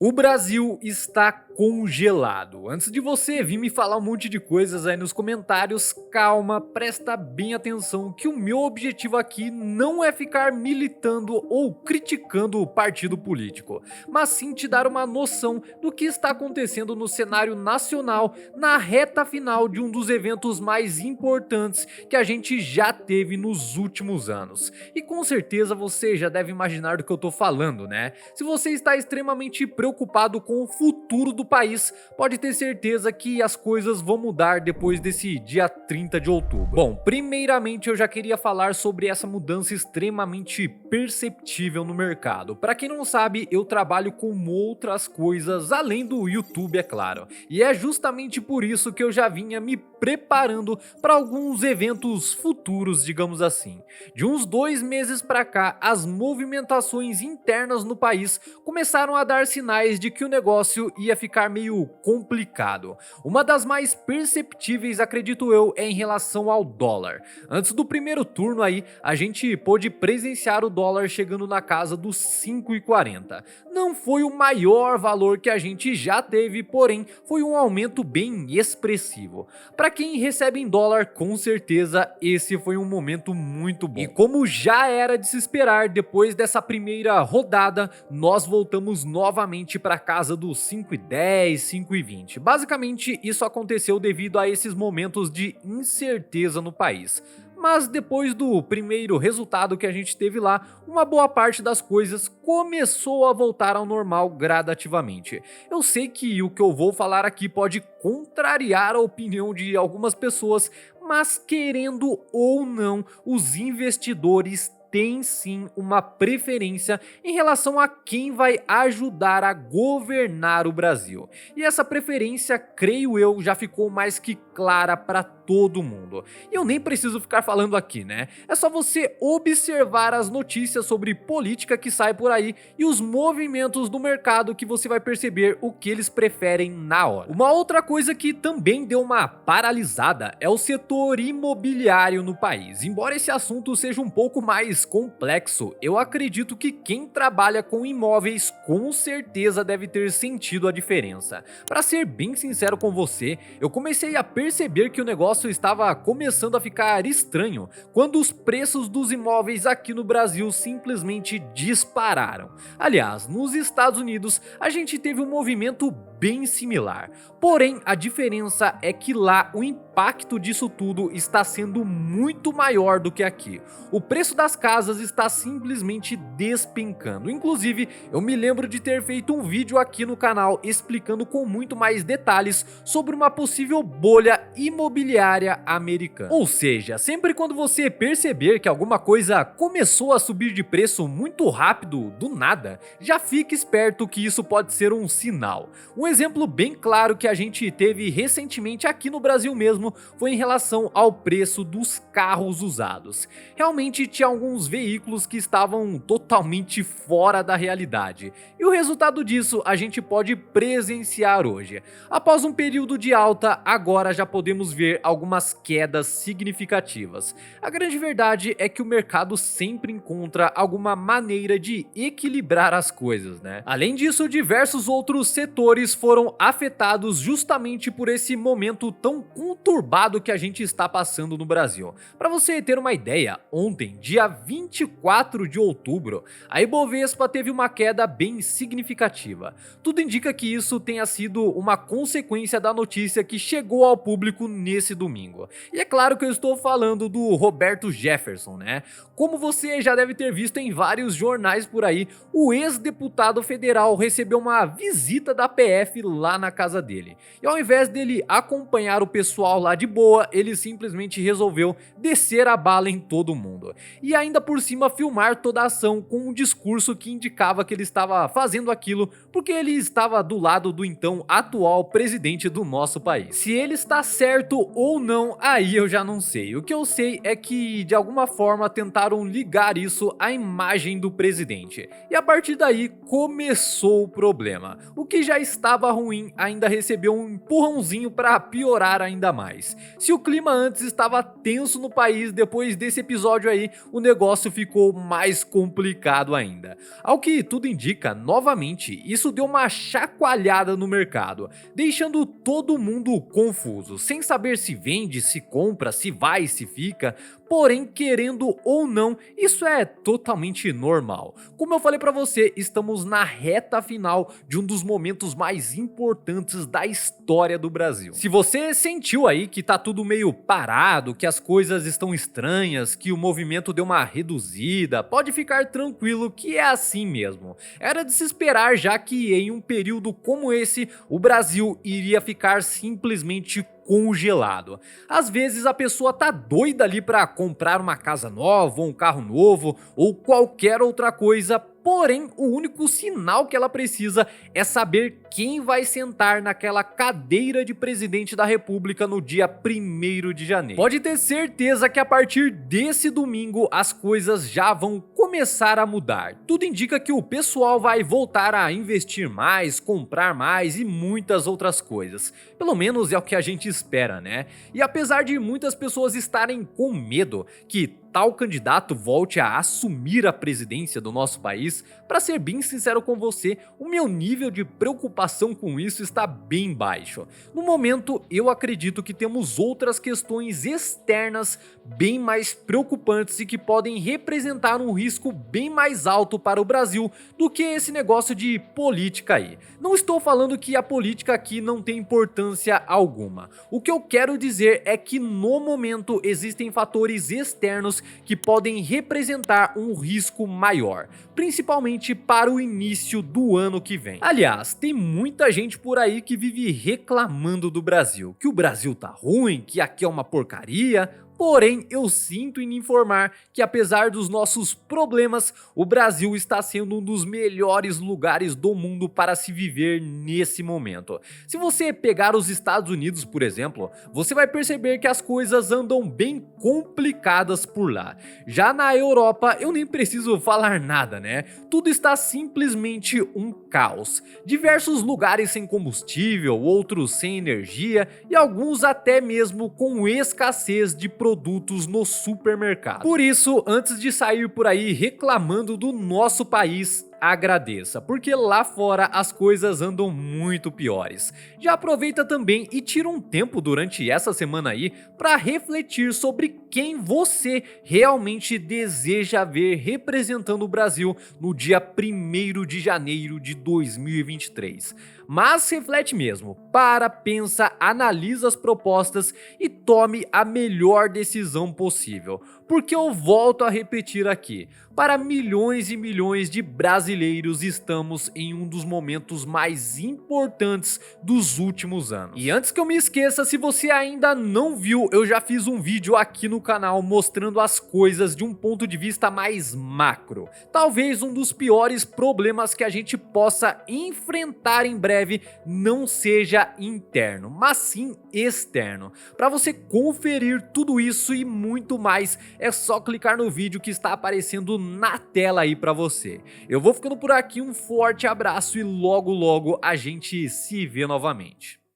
O Brasil está congelado. Antes de você vir me falar um monte de coisas aí nos comentários, calma, presta bem atenção que o meu objetivo aqui não é ficar militando ou criticando o partido político, mas sim te dar uma noção do que está acontecendo no cenário nacional na reta final de um dos eventos mais importantes que a gente já teve nos últimos anos. E com certeza você já deve imaginar do que eu tô falando, né? Se você está extremamente preocupado com o futuro do país, pode ter certeza que as coisas vão mudar depois desse dia 30 de outubro. Bom, primeiramente eu já queria falar sobre essa mudança extremamente perceptível no mercado. Para quem não sabe, eu trabalho com outras coisas além do YouTube, é claro. E é justamente por isso que eu já vinha me preparando para alguns eventos futuros, digamos assim. De uns 2 meses para cá, as movimentações internas no país começaram a dar sinais de que o negócio ia ficar meio complicado. Uma das mais perceptíveis, acredito eu, é em relação ao dólar. Antes do primeiro turno aí, a gente pôde presenciar o dólar chegando na casa dos 5,40. Não foi o maior valor que a gente já teve, porém foi um aumento bem expressivo. Para quem recebe em dólar, com certeza esse foi um momento muito bom. E como já era de se esperar, depois dessa primeira rodada, nós voltamos novamente para casa dos 5,10, 5,20. Basicamente, isso aconteceu devido a esses momentos de incerteza no país. Mas depois do primeiro resultado que a gente teve lá, uma boa parte das coisas começou a voltar ao normal gradativamente. Eu sei que o que eu vou falar aqui pode contrariar a opinião de algumas pessoas, mas querendo ou não, os investidores tem sim uma preferência em relação a quem vai ajudar a governar o Brasil. E essa preferência, creio eu, já ficou mais que clara para todo mundo. E eu nem preciso ficar falando aqui, né? É só você observar as notícias sobre política que sai por aí e os movimentos do mercado que você vai perceber o que eles preferem na hora. Uma outra coisa que também deu uma paralisada é o setor imobiliário no país. Embora esse assunto seja um pouco mais complexo, eu acredito que quem trabalha com imóveis com certeza deve ter sentido a diferença. Para ser bem sincero com você, eu comecei a perceber que o negócio estava começando a ficar estranho quando os preços dos imóveis aqui no Brasil simplesmente dispararam. Aliás, nos Estados Unidos a gente teve um movimento bem similar, porém a diferença é que lá o impacto disso tudo está sendo muito maior do que aqui. O preço das casas está simplesmente despencando. Inclusive, eu me lembro de ter feito um vídeo aqui no canal explicando com muito mais detalhes sobre uma possível bolha imobiliária americana. Ou seja, sempre quando você perceber que alguma coisa começou a subir de preço muito rápido, do nada, já fique esperto que isso pode ser um sinal. Um exemplo bem claro que a gente teve recentemente aqui no Brasil mesmo foi em relação ao preço dos carros usados. Realmente tinha alguns veículos que estavam totalmente fora da realidade. E o resultado disso a gente pode presenciar hoje. Após um período de alta, agora já podemos ver algumas quedas significativas. A grande verdade é que o mercado sempre encontra alguma maneira de equilibrar as coisas, né? Além disso, diversos outros setores foram afetados justamente por esse momento tão conturbado que a gente está passando no Brasil. Para você ter uma ideia, ontem, dia 24 de outubro, a Ibovespa teve uma queda bem significativa. Tudo indica que isso tenha sido uma consequência da notícia que chegou ao público nesse domingo. E é claro que eu estou falando do Roberto Jefferson, né? Como você já deve ter visto em vários jornais por aí, o ex-deputado federal recebeu uma visita da PF lá na casa dele. E ao invés dele acompanhar o pessoal lá de boa, ele simplesmente resolveu descer a bala em todo mundo. E ainda por cima filmar toda a ação com um discurso que indicava que ele estava fazendo aquilo porque ele estava do lado do então atual presidente do nosso país. Se ele está certo ou não, aí eu já não sei. O que eu sei é que de alguma forma tentaram ligar isso à imagem do presidente. E a partir daí começou o problema. O que já estava estava ruim ainda recebeu um empurrãozinho para piorar ainda mais. Se o clima antes estava tenso no país, depois desse episódio aí, o negócio ficou mais complicado ainda. Ao que tudo indica, novamente, isso deu uma chacoalhada no mercado, deixando todo mundo confuso, sem saber se vende, se compra, se vai, se fica. Porém, querendo ou não, isso é totalmente normal. Como eu falei pra você, estamos na reta final de um dos momentos mais importantes da história do Brasil. Se você sentiu aí que tá tudo meio parado, que as coisas estão estranhas, que o movimento deu uma reduzida, pode ficar tranquilo que é assim mesmo. Era de se esperar, já que em um período como esse, o Brasil iria ficar simplesmente congelado. Às vezes a pessoa tá doida ali para comprar uma casa nova, ou um carro novo, ou qualquer outra coisa. Porém, o único sinal que ela precisa é saber quem vai sentar naquela cadeira de presidente da república no dia 1º de janeiro. Pode ter certeza que a partir desse domingo as coisas já vão começar a mudar. Tudo indica que o pessoal vai voltar a investir mais, comprar mais e muitas outras coisas. Pelo menos é o que a gente espera, né? E apesar de muitas pessoas estarem com medo que tal candidato volte a assumir a presidência do nosso país, para ser bem sincero com você, o meu nível de preocupação com isso está bem baixo. No momento, eu acredito que temos outras questões externas bem mais preocupantes e que podem representar um risco bem mais alto para o Brasil do que esse negócio de política aí. Não estou falando que a política aqui não tem importância alguma. O que eu quero dizer é que no momento existem fatores externos que podem representar um risco maior, principalmente para o início do ano que vem. Aliás, tem muita gente por aí que vive reclamando do Brasil, que o Brasil tá ruim, que aqui é uma porcaria. Porém, eu sinto em informar que apesar dos nossos problemas, o Brasil está sendo um dos melhores lugares do mundo para se viver nesse momento. Se você pegar os Estados Unidos, por exemplo, você vai perceber que as coisas andam bem complicadas por lá. Já na Europa, eu nem preciso falar nada, né? Tudo está simplesmente um caos. Diversos lugares sem combustível, outros sem energia e alguns até mesmo com escassez de produtos no supermercado. Por isso, antes de sair por aí reclamando do nosso país, agradeça, porque lá fora as coisas andam muito piores. Já aproveita também e tira um tempo durante essa semana aí para refletir sobre quem você realmente deseja ver representando o Brasil no dia 1º de janeiro de 2023. Mas reflete mesmo, pensa, analisa as propostas e tome a melhor decisão possível. Porque eu volto a repetir aqui, para milhões e milhões de brasileiros estamos em um dos momentos mais importantes dos últimos anos. E antes que eu me esqueça, se você ainda não viu, eu já fiz um vídeo aqui no canal mostrando as coisas de um ponto de vista mais macro. Talvez um dos piores problemas que a gente possa enfrentar em breve não seja interno, mas sim externo. Para você conferir tudo isso e muito mais, é só clicar no vídeo que está aparecendo na tela aí pra você. Eu vou ficando por aqui, um forte abraço e logo logo a gente se vê novamente.